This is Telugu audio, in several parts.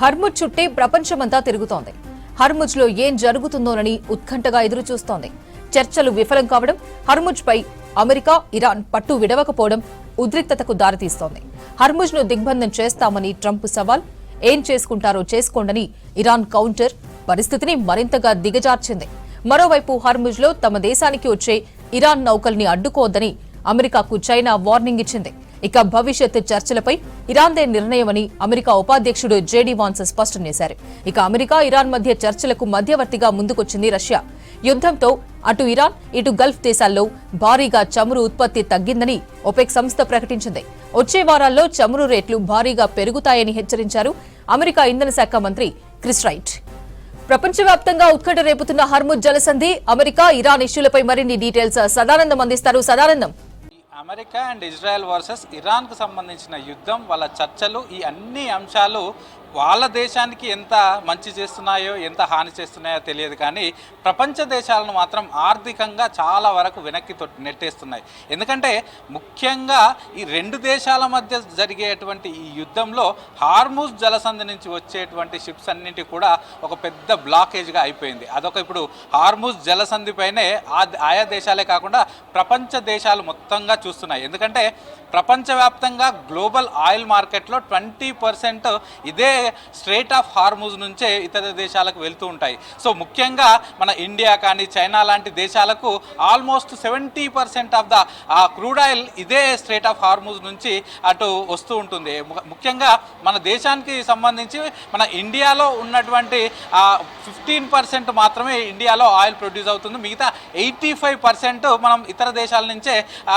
హర్ముజ్ చుట్టే ప్రపంచమంతా తిరుగుతోంది. హర్ముజ్లో ఏం జరుగుతుందోనని ఉత్కంఠగా ఎదురుచూస్తోంది. చర్చలు విఫలం కావడం, హర్ముజ్పై అమెరికా, ఇరాన్ పట్టు విడవకపోవడం ఉద్రిక్తతకు దారితీస్తోంది. హర్ముజ్ను దిగ్బంధం చేస్తామని ట్రంప్ సవాల్, ఏం చేసుకుంటారో చేసుకోండని ఇరాన్ కౌంటర్ పరిస్థితిని మరింతగా దిగజార్చింది. మరోవైపు హర్ముజ్లో తమ దేశానికి వచ్చే ఇరాన్ నౌకల్ని అడ్డుకోవద్దని అమెరికాకు చైనా వార్నింగ్ ఇచ్చింది. ఇక భవిష్యత్ చర్చలపై ఇరాన్దే నిర్ణయమని అమెరికా ఉపాధ్యక్షుడు జేడీ వాన్స్ స్పష్టం చేశారు. ఇక అమెరికా, ఇరాన్ మధ్య చర్చలకు మధ్యవర్తిగా ముందుకొచ్చింది రష్యా. యుద్ధంతో అటు ఇరాన్, ఇటు గల్ఫ్ దేశాల్లో భారీగా చమురు ఉత్పత్తి తగ్గిందని ఒపెక్ సంస్థ ప్రకటించింది. వచ్చే వారాల్లో చమురు రేట్లు భారీగా పెరుగుతాయని హెచ్చరించారు అమెరికా ఇంధన శాఖ మంత్రి క్రిస్ రైట్. ప్రపంచవ్యాప్తంగా ఉత్కంఠ రేపుతున్న హర్ముజ్ జలసంధి, అమెరికా, ఇరాన్ ఇష్యూలపై మరిన్ని డీటెయిల్స్ సదానందం అందిస్తారు. Sadanandam. America and Israel versus ఇరాన్కు సంబంధించిన యుద్ధం, వాళ్ళ చర్చలు, ఈ అన్ని అంశాలు వాళ్ళ దేశానికి ఎంత మంచి చేస్తున్నాయో ఎంత హాని చేస్తున్నాయో తెలియదు, కానీ ప్రపంచ దేశాలను మాత్రం ఆర్థికంగా చాలా వరకు వెనక్కి నెట్టేస్తున్నాయి. ఎందుకంటే ముఖ్యంగా ఈ రెండు దేశాల మధ్య జరిగేటువంటి ఈ యుద్ధంలో హార్ముజ్ జలసంధి నుంచి వచ్చేటువంటి షిప్స్ అన్నింటి కూడా ఒక పెద్ద బ్లాకేజ్గా అయిపోయింది. అదొక ఇప్పుడు హార్ముజ్ జలసంధిపైనే ఆయా దేశాలే కాకుండా ప్రపంచ దేశాలు మొత్తంగా చూస్తున్నాయి. ఎందుకంటే ప్రపంచవ్యాప్తంగా గ్లోబల్ ఆయిల్ మార్కెట్లో 20% ఇదే స్ట్రెయిట్ ఆఫ్ హార్ముజ్ నుంచే ఇతర దేశాలకు వెళ్తూ ఉంటాయి. సో ముఖ్యంగా మన ఇండియా కానీ చైనా లాంటి దేశాలకు almost 70% of the crude oil ఇదే స్ట్రెయిట్ ఆఫ్ హార్ముజ్ నుంచి అటు వస్తూ ఉంటుంది. ముఖ్యంగా మన దేశానికి సంబంధించి మన ఇండియాలో ఉన్నటువంటి 15% మాత్రమే ఇండియాలో ఆయిల్ ప్రొడ్యూస్ అవుతుంది. మిగతా 85% మనం ఇతర దేశాల నుంచే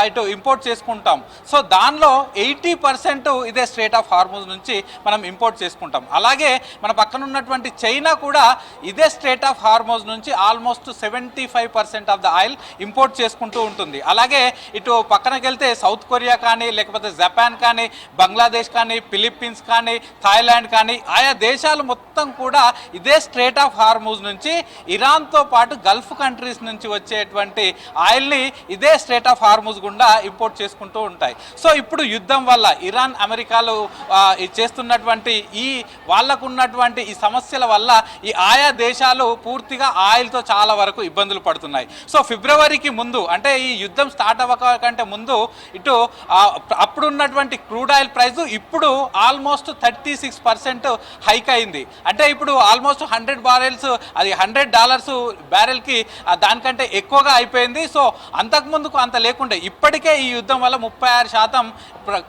ఇటు ఇంపోర్ట్ చేసుకుంటాం. సో దానిలో 80% ఇదే స్ట్రెయిట్ ఆఫ్ హార్ముజ్ నుంచి మనం ఇంపోర్ట్ చేసుకుంటాం. అలాగే మన పక్కన ఉన్నటువంటి చైనా కూడా ఇదే స్ట్రెయిట్ ఆఫ్ హార్ముజ్ నుంచి almost 75% of the oil import చేసుకుంటూ ఉంటుంది. అలాగే ఇటు పక్కనకి వెళ్తే సౌత్ కొరియా కానీ, లేకపోతే జపాన్ కానీ, బంగ్లాదేశ్ కానీ, ఫిలిప్పీన్స్ కానీ, థాయిలాండ్ కానీ, ఆయా దేశాలు మొత్తం కూడా ఇదే స్ట్రెయిట్ ఆఫ్ హార్ముజ్ నుంచి ఇరాన్తో పాటు గల్ఫ్ కంట్రీస్ నుంచి వచ్చేటువంటి ఆయిల్ని ఇదే స్ట్రెయిట్ ఆఫ్ హార్ముజ్ గుండా ఇంపోర్ట్ చేసుకుంటూ ఉంటాయి. సో ఇప్పుడు యుద్ధం వల్ల ఇరాన్, అమెరికాలు చేస్తున్నటువంటి వాళ్లకు ఉన్నటువంటి ఈ సమస్యల వల్ల ఈ ఆయా దేశాలు పూర్తిగా ఆయిల్తో చాలా వరకు ఇబ్బందులు పడుతున్నాయి. సో ఫిబ్రవరికి ముందు, అంటే ఈ యుద్ధం స్టార్ట్ అవ్వక కంటే ముందు, ఇటు అప్పుడున్నటువంటి క్రూడ్ ఆయిల్ ప్రైస్ ఇప్పుడు ఆల్మోస్ట్ 36% హైక్ అయింది. అంటే ఇప్పుడు ఆల్మోస్ట్ 100 బారెల్స్, అది $100 బ్యారెల్కి దానికంటే ఎక్కువగా అయిపోయింది. సో అంతకుముందుకు అంత లేకుండే ఇప్పటికే ఈ యుద్ధం వల్ల 36%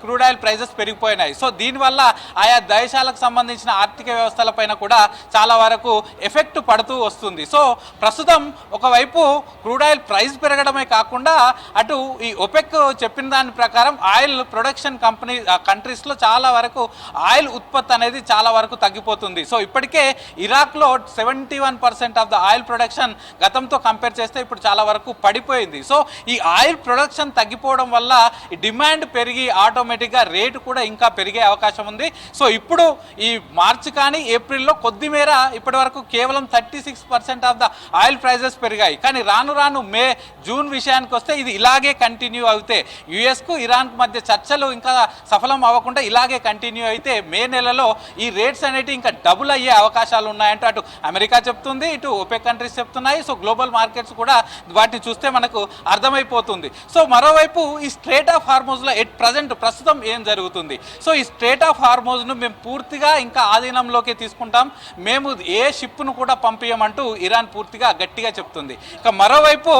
క్రూడ్ ఆయిల్ ప్రైజెస్ పెరిగిపోయినాయి. సో దీనివల్ల ఆయా దేశాలకు సంబంధించిన ఆర్థిక వ్యవస్థలపైన కూడా చాలా వరకు ఎఫెక్ట్ పడుతూ వస్తుంది. సో ప్రస్తుతం ఒకవైపు క్రూడ్ ఆయిల్ ప్రైస్ పెరగడమే కాకుండా అటు ఈ ఒపెక్ చెప్పిన దాని ప్రకారం ఆయిల్ ప్రొడక్షన్ కంట్రీస్లో చాలా వరకు ఆయిల్ ఉత్పత్తి అనేది చాలా వరకు తగ్గిపోతుంది. సో ఇప్పటికే ఇరాక్లో 71% ఆఫ్ ద ఆయిల్ ప్రొడక్షన్ గతంతో కంపేర్ చేస్తే ఇప్పుడు చాలా వరకు పడిపోయింది. సో ఈ ఆయిల్ ప్రొడక్షన్ తగ్గిపోవడం వల్ల ఈ డిమాండ్ పెరిగి ఆటోమేటిక్గా రేటు కూడా ఇంకా పెరిగే అవకాశం ఉంది. సో ఇప్పుడు ఈ మార్చి కానీ ఏప్రిల్లో కొద్దిమేర ఇప్పటి వరకు కేవలం 36% ఆఫ్ ద ఆయిల్ ప్రైజెస్ పెరిగాయి. కానీ రాను రాను మే, జూన్ విషయానికి వస్తే ఇది ఇలాగే కంటిన్యూ అయితే, యుఎస్కు ఇరాన్కు మధ్య చర్చలు ఇంకా సఫలం అవ్వకుండా ఇలాగే కంటిన్యూ అయితే మే నెలలో ఈ రేట్స్ అనేవి ఇంకా డబుల్ అయ్యే అవకాశాలు ఉన్నాయంటూ అటు అమెరికా చెప్తుంది, ఇటు ఒపెక్ కంట్రీస్ చెప్తున్నాయి. సో గ్లోబల్ మార్కెట్స్ కూడా వాటిని చూస్తే మనకు అర్థమైపోతుంది. సో మరోవైపు ఈ స్ట్రెయిట్ ఆఫ్ హార్ముజ్లో ప్రస్తుతం ఏం జరుగుతుంది? సో ఈ స్ట్రెయిట్ ఆఫ్ హార్ముజ్ను మేము పూర్తిగా ఇంకా ఆధీనంలోకి తీసుకుంటాం, మేము ఏ షిప్ను కూడా పంపించమంటూ ఇరాన్ పూర్తిగా గట్టిగా చెప్తుంది. ఇక మరోవైపు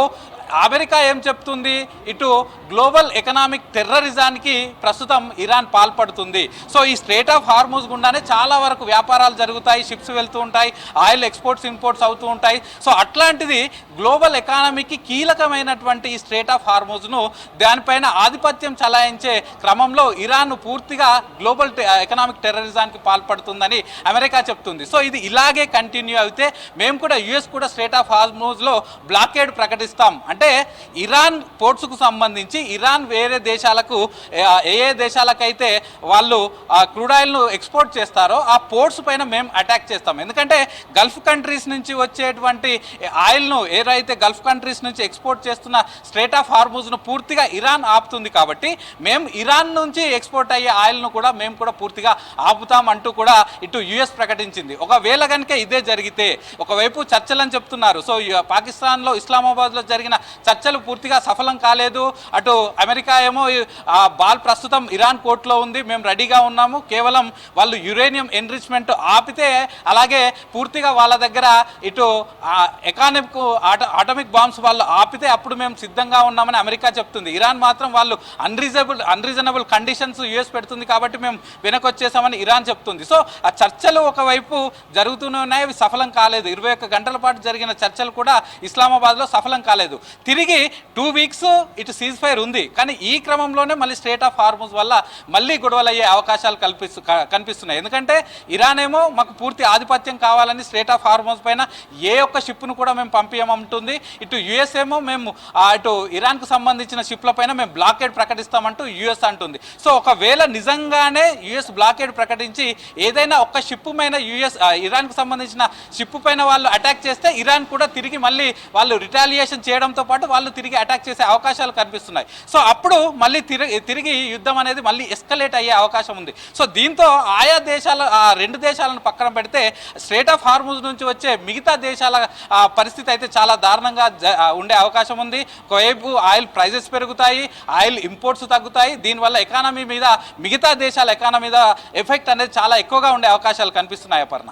అమెరికా ఏం చెప్తుంది? ఇటు గ్లోబల్ ఎకనామిక్ టెర్రరిజానికి ప్రస్తుతం ఇరాన్ పాల్పడుతుంది. సో ఈ స్ట్రెయిట్ ఆఫ్ హార్ముజ్ గుండానే చాలా వరకు వ్యాపారాలు జరుగుతాయి, షిప్స్ వెళ్తూ ఉంటాయి, ఆయిల్ ఎక్స్పోర్ట్స్ ఇంపోర్ట్స్ అవుతూ ఉంటాయి. సో అట్లాంటిది గ్లోబల్ ఎకానమీకి కీలకమైనటువంటి ఈ స్ట్రెయిట్ ఆఫ్ హార్ముజ్ను దానిపైన ఆధిపత్యం చలాయించే క్రమంలో ఇరాన్ పూర్తిగా గ్లోబల్ ఎకనామిక్ టెర్రరిజానికి పాల్పడుతుందని అమెరికా చెప్తుంది. సో ఇది ఇలాగే కంటిన్యూ అయితే మేము కూడా యుఎస్ కూడా స్ట్రెయిట్ ఆఫ్ హార్ముజ్లో బ్లాకేడ్ ప్రకటిస్తాం, అంటే అంటే ఇరాన్ పోర్ట్స్కు సంబంధించి ఇరాన్ వేరే దేశాలకు ఏ దేశాలకైతే వాళ్ళు క్రూడ్ ఆయిల్ను ఎక్స్పోర్ట్ చేస్తారో ఆ పోర్ట్స్ పైన మేము అటాక్ చేస్తాం. ఎందుకంటే గల్ఫ్ కంట్రీస్ నుంచి వచ్చేటువంటి ఆయిల్ను ఏదైతే గల్ఫ్ కంట్రీస్ నుంచి ఎక్స్పోర్ట్ చేస్తున్న స్ట్రైట్ ఆఫ్ హార్మూజ్ను పూర్తిగా ఇరాన్ ఆపుతుంది కాబట్టి మేము ఇరాన్ నుంచి ఎక్స్పోర్ట్ అయ్యే ఆయిల్ను కూడా మేము కూడా పూర్తిగా ఆపుతాం అంటూ కూడా ఇటు యుఎస్ ప్రకటించింది. ఒకవేళ కనుక ఇదే జరిగితే, ఒకవైపు చర్చలని చెప్తున్నారు, సో పాకిస్తాన్లో ఇస్లామాబాద్లో జరిగిన చర్చలు పూర్తిగా సఫలం కాలేదు, అటు అమెరికా ఏమో ప్రస్తుతం ఇరాన్ కోర్టులో ఉంది, మేము రెడీగా ఉన్నాము, కేవలం వాళ్ళు యురేనియం ఎన్రిచ్మెంట్ ఆపితే, అలాగే పూర్తిగా వాళ్ళ దగ్గర ఇటు అటామిక్ బాంబ్స్ వాళ్ళు ఆపితే అప్పుడు మేము సిద్ధంగా ఉన్నామని అమెరికా చెప్తుంది. ఇరాన్ మాత్రం వాళ్ళు అన్రీజనబుల్ కండిషన్స్ యుఎస్ పెడుతుంది కాబట్టి మేము వెనకొచ్చేసామని ఇరాన్ చెప్తుంది. సో ఆ చర్చలు ఒకవైపు జరుగుతూనే ఉన్నాయి, అవి సఫలం కాలేదు. 21 గంటల పాటు జరిగిన చర్చలు కూడా ఇస్లామాబాద్లో సఫలం కాలేదు. తిరిగి 2 వీక్స్ ఇటు సీజ్ ఫైర్ ఉంది, కానీ ఈ క్రమంలోనే మళ్ళీ స్ట్రైట్ ఆఫ్ హార్మూజ్ వల్ల మళ్ళీ గొడవలు అయ్యే అవకాశాలు కనిపిస్తున్నాయి. ఎందుకంటే ఇరాన్ ఏమో మాకు పూర్తి ఆధిపత్యం కావాలని స్ట్రైట్ ఆఫ్ హార్మూజ్ పైన ఏ ఒక్క షిప్ను కూడా మేము పంపించమంటుంది. ఇటు యుఎస్ ఏమో మేము ఇటు ఇరాన్కు సంబంధించిన షిప్ల పైన మేము బ్లాకేడ్ ప్రకటిస్తామంటూ యుఎస్ అంటుంది. సో ఒకవేళ నిజంగానే యుఎస్ బ్లాకేడ్ ప్రకటించి ఏదైనా ఒక్క షిప్ పైన ఇరాన్కు సంబంధించిన షిప్ పైన వాళ్ళు అటాక్ చేస్తే ఇరాన్ కూడా తిరిగి మళ్ళీ వాళ్ళు రిటాలియేషన్ చేయడంతో పాటు వాళ్ళు తిరిగి అటాక్ చేసే అవకాశాలు కనిపిస్తున్నాయి. సో అప్పుడు మళ్ళీ తిరిగి యుద్ధం అనేది మళ్ళీ ఎస్కలేట్ అయ్యే అవకాశం ఉంది. సో దీంతో ఆయా దేశాల 2 దేశాలను పక్కన పెడితే స్ట్రైట్ ఆఫ్ హార్మూజ్ నుంచి వచ్చే మిగతా దేశాల పరిస్థితి అయితే చాలా దారుణంగా ఉండే అవకాశం ఉంది. ఒకవైపు ఆయిల్ ప్రైజెస్ పెరుగుతాయి, ఆయిల్ ఇంపోర్ట్స్ తగ్గుతాయి, దీనివల్ల ఎకానమీ మీద మిగతా దేశాల ఎకానమీ మీద ఎఫెక్ట్ అనేది చాలా ఎక్కువగా ఉండే అవకాశాలు కనిపిస్తున్నాయి. అపర్ణ.